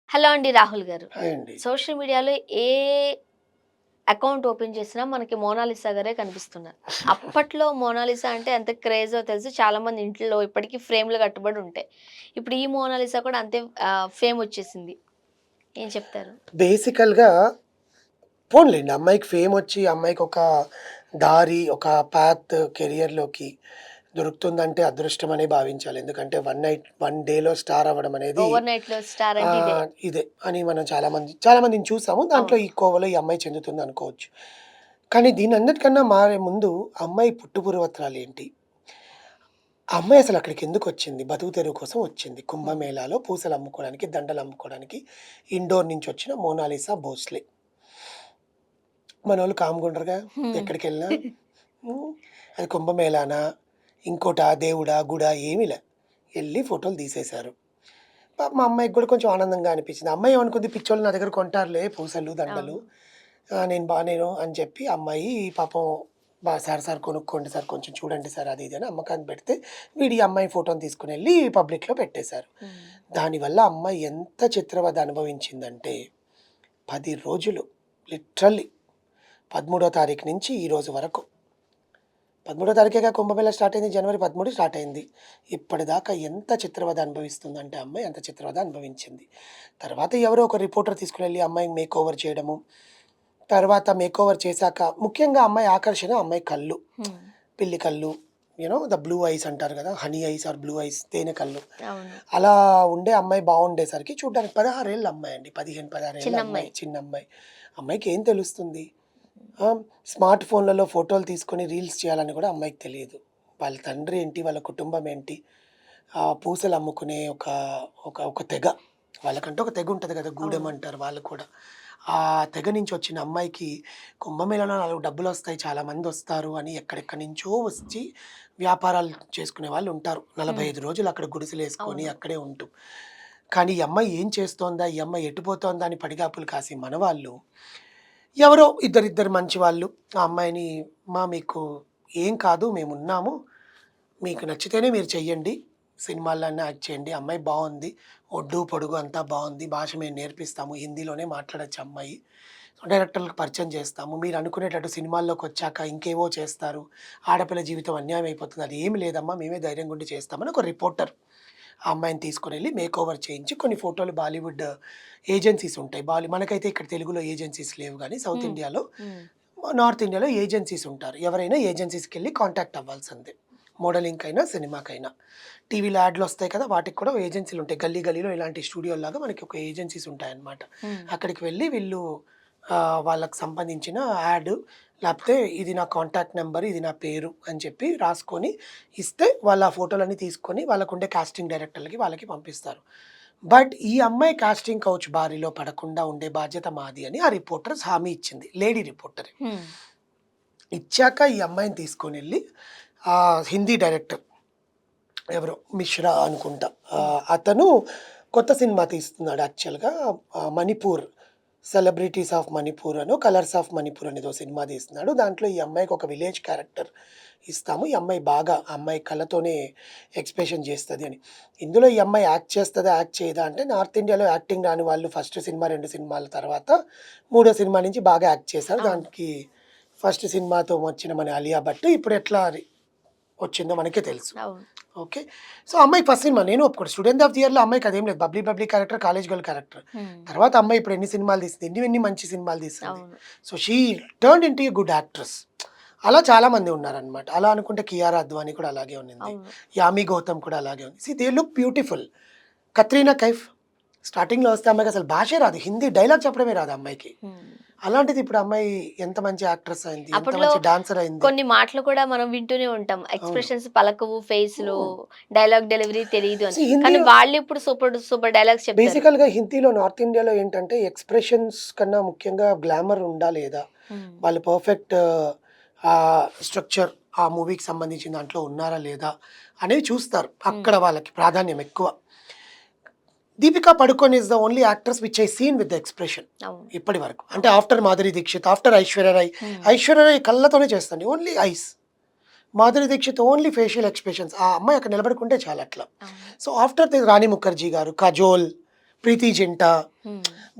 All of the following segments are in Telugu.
హలో అండి రాహుల్ గారు. హాయ్ అండి. సోషల్ మీడియాలో ఏ అకౌంట్ ఓపెన్ చేసినా మనకి మోనాలిసా గారే కనిపిస్తున్నారు. అప్పట్లో మోనాలిసా అంటే ఎంత క్రేజో తెలుసు. చాలామంది ఇంట్లో ఇప్పటికి ఫ్రేమ్‌లు కట్టుబడి ఉంటాయి. ఇప్పుడు ఈ మోనాలిసా కూడా అంతే ఫేమ్ వచ్చేసింది. ఏం చెప్తారు? బేసికల్‌గా పోనీలెండి. అమ్మాయికి ఫేమొచ్చి, అమ్మాయికొక దారి, ఒక పాత్ కెరియర్‌లోకి దొరుకుతుందంటే అదృష్టమనే భావించాలి. ఎందుకంటే వన్ నైట్, వన్ డేలో స్టార్ అవ్వడం అనేది ఓవర్ నైట్‌లో స్టార్ అంటే ఇదే. ఇదే అని మనం చాలా మందిని చూసాము. దాంట్లో అవును. ఈ కోవలో ఈ అమ్మాయి చెందుతుందనుకోవచ్చు. కానీ దీనన్నిటికన్నా మారే ముందు అమ్మాయి పుట్టుపూర్వత్రాలేంటి? ఆ అమ్మాయి అసలక్కడికెందుకొచ్చింది? బతుకు తెరువు కోసం వచ్చింది. హ్మ్. కుంభమేళాలో పూసలమ్ముకోవడానికి, దండలమ్ముకోవడానికి ఇండోర్ నుంచొచ్చిన మోనాలిసా భోస్లే. మనోళ్ళు కామ్‌గుండరుగా హ్మ్. ఎక్కడికెళ్ళినా. హ్మ్. అది కుంభమేళానా, ఇంకోటా, దేవుడా, గుడా ఏమీ లే. ఎళ్లి ఫోటోలు తీసేశారు. మా అమ్మాయికి గూడా కొంచెం ఆనందంగా అనిపించింది. అమ్మాయి ఏమనుకుంది పిచ్చోళ్ళు నా దగ్గర కొంటారులే పూసలు, దండలు. అవును. నేను అని చెప్పి అమ్మాయి పాపం సార్ కొనుక్కోండి సార్ కొంచెం చూడండి సార్ అది ఇది అని అమ్మకానికి పెడితే వీడు ఈ అమ్మాయి ఫోటోని తీసుకొనెళ్ళి పబ్లిక్‌లో పెట్టేశారు. హ్మ్. దానివల్ల అమ్మాయి ఎంత చిత్రవద అనుభవించిందంటే 10 రోజులు లిటరల్లీ 13 తారీఖు నుంచి ఈ రోజు వరకు. 13 తారీఖేగా కుంభమేళా స్టార్ట్ అయింది. జనవరి 13 స్టార్ట్ అయింది. ఇప్పటిదాకా ఎంత చిత్రవద అనుభవిస్తుందంటే అమ్మాయి అంత చిత్రవద అనుభవించింది. తర్వాత ఎవరో ఒక రిపోర్టర్ తీసుకొనెళ్ళి అమ్మాయికి మేకోవర్ చేయడము. తర్వాత మేకోవర్ చేశాక ముఖ్యంగా అమ్మాయి ఆకర్షణ అమ్మాయి కళ్ళు. హ్మ్. పిల్లి కళ్ళు, ద బ్లూ ఐస్ అంటారు గదా! Honey eyes or blue eyes తేనె కళ్ళు. అవును. అలా ఉండే అమ్మాయి బావుండేసరికి చూడ్డానికి 16 ఏళ్ల అమ్మాయండి. 15, 16 ఏళ్ల చిన్నమ్మాయి. అమ్మాయి. చిన్న అమ్మాయి. అమ్మాయికేం తెలుస్తుంది? ఆ! స్మార్ట్ ఫోన్‌లలో ఫోటోలు తీసుకొని రీల్స్ చేయాలని గూడా అమ్మాయికి తెలీదు. వాళ్ళ తండ్రి ఏంటి? వాళ్ళ కుటుంబం ఏంటి? పూసలు అమ్ముకునే ఒక తెగ. వాళ్ళకంటూ ఒక తెగ ఉంటది గదా! గూడెం అవును. అంటారు వాళ్ళు కూడా. ఆ తెగ నుంచి వచ్చిన అమ్మాయికి కుంభమేళాలో 4 డబ్బులొస్తాయి, చాలామందొస్తారు అని ఎక్కడెక్కడి నుంచో వచ్చి వ్యాపారాలు చేసుకునే వాళ్ళుంటారు. హ్మ్. 45 రోజులు అక్కడ గుడిసెలేసుకొని అవును. అక్కడే ఉంటూ. కానీ ఈ అమ్మాయి ఏం చేస్తోందా? ఈ అమ్మాయి ఎటు పోతోందా? అని పడిగాపులు కాసే మనవాళ్ళు ఎవరో ఇద్దరిద్దరు మంచివాళ్ళు ఆ అమ్మాయిని మీకు ఏం కాదు మేమున్నాము. మీకు నచ్చితేనే మీరు చెయ్యండి. సినిమాల్లోనే యాక్ట్ చేయండి. అమ్మాయి బావుంది. ఒడ్డు, పొడుగు అంతా బావుంది. భాష మేము నేర్పిస్తాము. హిందీలోనే మాట్లాడొచ్చు అమ్మాయి. డైరెక్టర్‌లకు పరిచయం చేస్తాము. మీరు అనుకునేటట్టు సినిమాల్లోకొచ్చాక ఇంకేవో చేస్తారు. ఆడపిల్ల జీవితం అన్యాయం అయిపోతుంది. అది ఏమి లేదమ్మా మేమే ధైర్యంగా ఉండి చేస్తామని ఒక రిపోర్టర్ ఆ అమ్మాయిని తీసుకొనెళ్ళి మేకోవర్ చేయించి కొన్ని ఫోటోలు బాలీవుడ్ ఏజెన్సీస్ ఉంటాయి. మనకైతే ఇక్కడ తెలుగులో ఏజెన్సీస్ లేవు గానీ సౌత్ హ్మ్. ఇండియాలో, హ్మ్. నార్త్ ఇండియాలో ఏజెన్సీస్ ఉంటారు. ఎవరైనా ఏజెన్సీస్‌కెళ్ళి కాంటాక్ట్ అవ్వాల్సిందే. మోడలింగ్‌కైనా, సినిమాకైనా. టీవీలో యాడ్‌లొస్తాయి కదా! వాటికి కూడా ఏజెన్సీలుంటాయి. గల్లీ గల్లీలో ఇలాంటి స్టూడియోల్లాగా మనకి ఒక ఏజెన్సీస్ ఉంటాయన్నమాట. హ్మ్. అక్కడికి వెళ్లి వీళ్ళు వాళ్ళకి సంబంధించిన యాడ్ లేపోతే ఇది నా కాంటాక్ట్ నంబర్, ఇది నా పేరు అని చెప్పి రాసుకొని ఇస్తే వాళ్ళు ఆ ఫోటోలన్నీ తీసుకొని వాళ్ళకుండే కాస్టింగ్ డైరెక్టర్‌లకి వాళ్ళకి పంపిస్తారు. బట్ ఈ అమ్మాయి కాస్టింగ్ కౌచ్ బారిలో పడకుండా ఉండే బాధ్యత మాది అని ఆ రిపోర్టర్స్ హామీ ఇచ్చింది. లేడీ రిపోర్టరే. హ్మ్. ఇచ్చాక ఈ అమ్మాయిని తీసుకొనెళ్ళి హిందీ డైరెక్టర్ ఎవరో మిశ్రా అనుకుంటా. హ్మ్. అతను కొత్త సినిమా తీస్తున్నాడు యాక్చువల్‌గా 'మణిపూర్'. 'సెలబ్రిటీస్ ఆఫ్ మణిపూర్' అనో 'కలర్స్ ఆఫ్ మణిపూర్' అనేదో సినిమా తీస్తున్నాడు. దాంట్లో ఈ అమ్మాయికి ఒక విలేజ్ క్యారెక్టర్ ఇస్తాము. ఈ అమ్మాయి బాగా ఆ అమ్మాయి కళ్ళతోనే ఎక్స్‌ప్రెషన్ చేస్తది అని. ఇందులో ఈ అమ్మాయి యాక్ట్ చేస్తదా? యాక్ట్ చేయదా? అంటే నార్త్ ఇండియాలో యాక్టింగ్ రాని వాళ్ళు ఫస్ట్ సినిమా, 2 సినిమాల తర్వాత మూడో సినిమా నుంచి బాగా యాక్ట్ చేశారు. అవును. దానికి ఫస్ట్ సినిమాతో వచ్చిన మన 'ఆలియా భట్' ఇప్పుడు ఎట్లా వచ్చిందో మనకే తెలుసు. అవును. ఓకే. సో, అమ్మాయికి ఫస్ట్ సినిమా నేను ఒప్పుకోను. 'స్టూడెంట్ ఆఫ్ ది ఇయర్‌లో' అమ్మాయికి అదేం లేదు. Bubbly bubbly character, college girl character. Hmm. తర్వాత అమ్మాయి ఇప్పుడు ఎన్ని సినిమాలు తీసింది. ఎన్ని మంచి సినిమాలు తీసింది. అవును. So, she turned into a good actress. అలా చాలామంది ఉన్నారనమాట. అలా అనుకుంటే 'కియారా అద్వానీ' కూడా అలాగే ఉన్నింది. అవును. 'యామి గౌతమ్' కూడా అలాగే ఉంది. They look beautiful. 'Katrina Kaif' స్టార్టింగ్‌లో వస్తే అమ్మాయికి అసలు భాషే రాదు. హిందీ డైలాగ్ చెప్పడమే రాదు ఆ అమ్మాయికి. హ్మ్. అలాంటిది ఇప్పుడు అమ్మాయి ఎంత మంచి యాక్ట్రెస్ అయింది. ఎంత అప్పట్లో మంచి డాన్సర్ అయింది. కొన్ని మాటలు కూడా మనం వింటూనే ఉంటాం. అవును. ఎక్స్‌ప్రెషన్స్ పలకవు, ఫేస్‌లో హ్మ్. డైలాగ్ డెలివరీ తెలీదు అని. కానీ హిందీలో వాళ్ళిప్పుడు సూపర్ సూపర్ డైలాగ్స్ చెప్తారు. బేసికల్‌గా హిందీలో నార్త్ ఇండియాలో ఏంటంటే ఎక్స్‌ప్రెషన్స్ కన్నా ముఖ్యంగా గ్లామర్ ఉందా లేదా? హ్మ్. వాళ్ళు పర్ఫెక్ట్ స్ట్రక్చర్ ఆ మూవీకి సంబంధించిన దాంట్లో ఉన్నారా లేదా? అనేవి చూస్తారు. హ్మ్. అక్కడ వాళ్ళకి ప్రాధాన్యం ఎక్కువ. 'Deepika Padukone' is the only actress which I seen with the expression అవును. ఇప్పటి వరకు. అంటే అవును. After 'Madhuri Dixit', after 'Aishwarya Rai'. Hmm. 'Aishwarya Rai' కళ్ళతోనే చేస్తుంది. Only eyes. 'Madhuri Dixit' only facial expressions. ఆ అమ్మాయి అక్కడ నిలబడుకుంటే చాలు అట్లా. అవును. సో, ఆఫ్టర్ 'రాణి ముఖర్జీ' గారు, 'కజోల్', ప్రీతి జింట,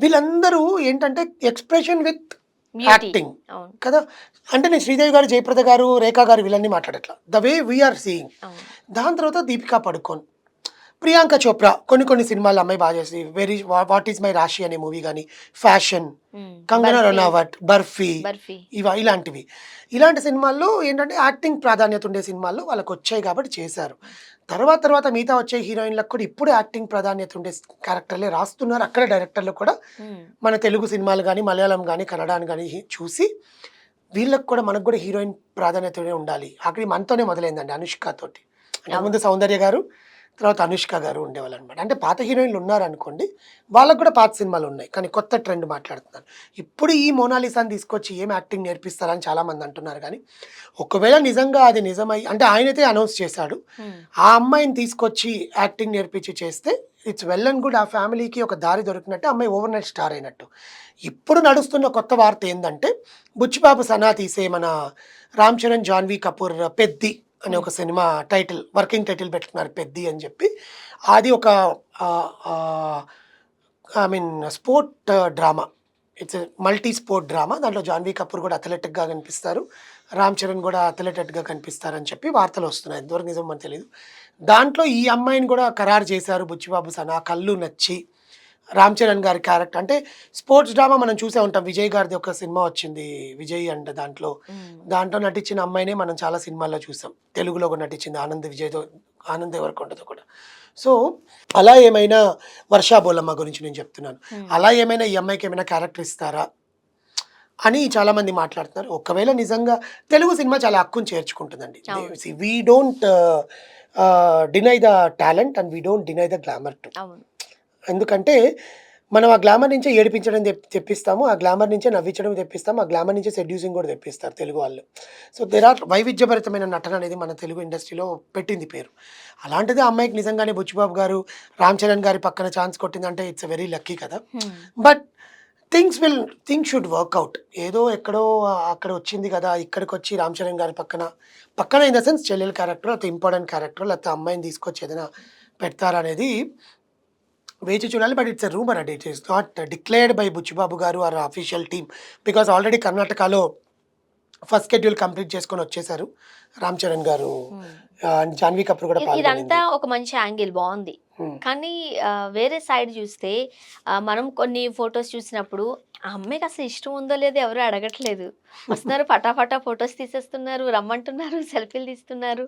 వీళ్ళందరూ ఏంటంటే ఎక్స్ప్రెషన్ విత్ బ్యూటీ. యాక్టింగ్ అవును. కదా. అంటే నేను శ్రీదేవి గారు, జయప్రద గారు, రేఖా గారు వీళ్ళన్నీ మాట్లాడట్లా, ద వే వీఆర్ సీయింగ్. అవును. దాని తర్వాత దీపికా పడుకోన్, ప్రియాంక చోప్రా కొన్ని కొన్ని సినిమాలు అమ్మాయి బాగా చేసి, వాట్ ఈస్ మై రాశి అనే మూవీ కానీ, ఫ్యాషన్, కంగనా బర్ఫీ. రనౌత్, బర్ఫీ, బర్ఫీ. ఇలాంటివి. ఇలాంటి సినిమాల్లో ఏంటంటే యాక్టింగ్ ప్రాధాన్యత ఉండే సినిమాల్లో వాళ్ళకి వచ్చాయి కాబట్టి చేశారు. తర్వాత తర్వాత మిగతా వచ్చే హీరోయిన్లకు కూడా ఇప్పుడు యాక్టింగ్ ప్రాధాన్యత ఉండే క్యారెక్టర్లే రాస్తున్నారు. అక్కడ డైరెక్టర్లు కూడా మన తెలుగు సినిమాలు కానీ, మలయాళం కానీ, కన్నడ కానీ చూసి వీళ్ళకి కూడా మనకు కూడా హీరోయిన్ ప్రాధాన్యత ఉండాలి. అక్కడి మనతోనే మొదలైందండి, అనుష్క తోటి. అంతకుముందు సౌందర్య గారు, తర్వాత అనుష్క గారు ఉండేవాళ్ళు అనమాట. అంటే పాత హీరోయిన్లు ఉన్నారనుకోండి, వాళ్ళకు కూడా పాత సినిమాలు ఉన్నాయి, కానీ కొత్త ట్రెండ్ మాట్లాడుతున్నాను. ఇప్పుడు ఈ మోనాలిసాని తీసుకొచ్చి ఏం యాక్టింగ్ నేర్పిస్తారని చాలామంది అంటున్నారు. కానీ ఒకవేళ నిజంగా అది నిజమై, అంటే ఆయనైతే అనౌన్స్ చేశాడు, ఆ అమ్మాయిని తీసుకొచ్చి యాక్టింగ్ నేర్పించి చేస్తే ఇట్స్ వెల్ అండ్ గుడ్. ఆ ఫ్యామిలీకి ఒక దారి దొరికినట్టు, అమ్మాయి ఓవర్ నైట్ స్టార్ అయినట్టు. ఇప్పుడు నడుస్తున్న కొత్త వార్త ఏంటంటే, బుచ్చిబాబు సనా తీసే మన రామ్ చరణ్, జాన్వీ కపూర్ పెద్ది అనే ఒక సినిమా టైటిల్, వర్కింగ్ టైటిల్ పెట్టుకున్నారు పెద్ది అని చెప్పి. అది ఒక I mean sport drama, it's multi sport drama. దాంట్లో జాన్వీ కపూర్ కూడా అథ్లెటిక్గా కనిపిస్తారు, రామ్ చరణ్ కూడా అథ్లెటిక్గా కనిపిస్తారని చెప్పి వార్తలు వస్తున్నాయి. ఎంతవరకు నిజం మనకు తెలియదు. దాంట్లో ఈ అమ్మాయిని కూడా ఖరారు చేశారు బుచ్చిబాబు సనా. కళ్ళు నచ్చి రామ్ చరణ్ గారి క్యారెక్టర్, అంటే స్పోర్ట్స్ డ్రామా మనం చూసే ఉంటాం. విజయ్ గారిది ఒక సినిమా వచ్చింది, విజయ్ అండ్ దాంట్లో నటించిన అమ్మాయినే మనం చాలా సినిమాల్లో చూసాం. తెలుగులో కూడా నటించింది, ఆనంద్ దేవరకొండతో కూడా. సో అలా ఏమైనా వర్షా బోలమ్మ గురించి నేను చెప్తున్నాను, అలా ఏమైనా ఈ అమ్మాయికి ఏమైనా క్యారెక్టర్ ఇస్తారా అని చాలామంది మాట్లాడుతున్నారు. ఒకవేళ నిజంగా తెలుగు సినిమా చాలా హక్కును చేర్చుకుంటుందండి. We don't deny the talent and we don't deny the glamour too. ఎందుకంటే మనం ఆ గ్లామర్ నుంచే ఏడిపించడం తెప్పిస్తాము, ఆ గ్లామర్ నుంచే నవ్వించడం తెప్పిస్తాము, ఆ గ్లామర్ నుంచే సెడ్యూసింగ్ కూడా తెప్పిస్తారు తెలుగు వాళ్ళు. సో దేర్ ఆర్ వైవిధ్యభరితమైన నటన అనేది మన తెలుగు ఇండస్ట్రీలో పెట్టింది పేరు. అలాంటిది ఆ అమ్మాయికి నిజంగానే బుచ్చిబాబు గారు, రామ్ చరణ్ గారి పక్కన ఛాన్స్ కొట్టిందంటే ఇట్స్ వెరీ లక్కీ కదా. But things should work out. ఏదో ఎక్కడో అక్కడ వచ్చింది కదా, ఇక్కడికి వచ్చి రామ్ చరణ్ గారి పక్కన ఇన్ ద సెన్స్ చెల్లెల క్యారెక్టర్, లేకపోతే ఇంపార్టెంట్ క్యారెక్టర్, లేకపోతే అమ్మాయిని తీసుకొచ్చి ఏదైనా పెడతారనేది వేచి చూడాలి. బట్ ఇట్స్ ఎ రూమర్ అండి, it is not declared by Buchibabu గారు or official team. Because already కర్ణాటకలో ఫస్ట్ షెడ్యూల్ కంప్లీట్ చేసుకొని వచ్చేసారు రామ్ చరణ్ గారు, అండ్ జాన్వీ కపూర్ కూడా ఇదంతా పాల్గొనింది. ఒక మంచి యాంగిల్ బాగుంది. కానీ వేరే సైడ్ చూస్తే మనం కొన్ని ఫొటోస్ చూసినప్పుడు ఆ అమ్మాయికి అసలు ఇష్టం ఉందో లేదో ఎవరు అడగట్లేదు. వస్తున్నారు, పటాపటా ఫొటోస్ తీసేస్తున్నారు, రమ్మంటున్నారు, సెల్ఫీలు తీస్తున్నారు.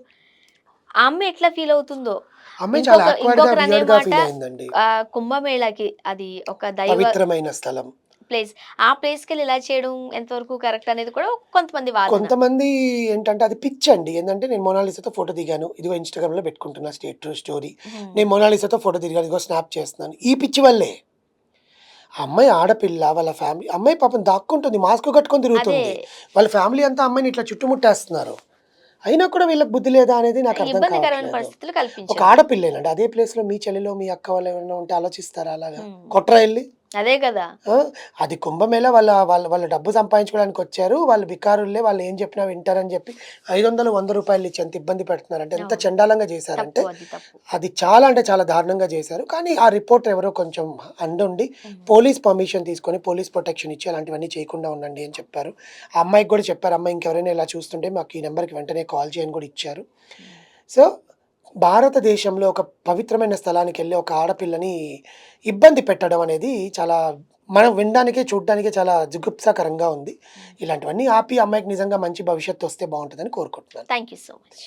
ఆ అమ్మాయి ఎట్లా ఫీల్ అవుతుందో. అమ్మాయి చాలా awkward గా, ఇంకొకరు అనే weird గా మాట ఫీల్ అయిందండి. కుంభమేళాకి అది ఒక దైవ పవిత్రమైన స్థలం. ప్లేస్. ఆ ప్లేస్‌కి వెళ్ళి ఇలా చేయడం ఎంతవరకు కరెక్ట్ అనేది కూడా కొంతమంది వాదన. కొంతమంది ఏంటంటే అది పిచ్చండి. ఏంటంటే నేను మోనాలిసాతో ఫోటో దిగాను, ఇదిగో ఇన్‌స్టాగ్రామ్‌లో పెట్టుకుంటున్నా స్టోరీ. నేను మోనాలిసాతో ఫోటో దిగాను, ఇదిగో స్నాప్ చేస్తున్నాను. ఈ పిచ్చి వల్లే. ఆ అమ్మాయి ఆడపిల్ల, వాళ్ళ ఫ్యామిలీ, అమ్మాయి పాపం దాక్కుంటుంది, మాస్క్ కట్టుకొని అదే. తిరుగుతుంది. వాళ్ళ ఫ్యామిలీ అంతా అమ్మాయిని ఇట్లా చుట్టుముట్టేస్తున్నారు. అయినా కూడా వీళ్ళకి బుద్ధి లేదా అనేది నాకు అర్థం ఇబ్బందికరమైన కావట్లేదు. పరిస్థితులు ఒక కల్పించారు. ఆడపిల్లేనండి, అదే ప్లేస్‌లో మీ చెల్లెలో, మీ అక్క వాళ్ళు ఎవరైనా ఉంటే ఆలోచిస్తారా అలాగా? కొట్టరా ఎళ్లి? అదే కదా. ఆ! అది కుంభమేళ, వాళ్ళ డబ్బు సంపాదించుకోవడానికి వచ్చారు. వాళ్ళు బికారుల్లే, వాళ్ళు ఏం చెప్పినా వింటారని చెప్పి 500, ₹100 ఇచ్చి ఎంత ఇబ్బంది పెడుతున్నారంటే, ఎంత అవును. చండాలంగా చేశారంటే, తప్పు, అది తప్పు. అది చాలా అంటే చాలా దారుణంగా చేశారు. కానీ ఆ రిపోర్టర్ ఎవరో కొంచెం అండుండి పోలీస్ పర్మిషన్ తీసుకొని, పోలీస్ ప్రొటెక్షన్ ఇచ్చి అలాంటివన్నీ చేయకుండా ఉండండి అని చెప్పారు. ఆ అమ్మాయికి కూడా చెప్పారు, అమ్మాయి ఇంకెవరైనా ఇలా చూస్తుంటే మాకు ఈ నెంబర్‌కి వెంటనే కాల్ చేయని కూడా ఇచ్చారు. సో భారతదేశంలో ఒక పవిత్రమైన స్థలానికెళ్ళి ఒక ఆడపిల్లని ఇబ్బంది పెట్టడం అనేది చాలా, మనం వినడానికే, చూడడానికే చాలా జుగుప్సాకరంగా ఉంది. ఇలాంటివన్నీ ఆపి అమ్మాయికి నిజంగా మంచి భవిష్యత్తు వస్తే బావుంటదని కోరుకుంటున్నాను. Thank you so much.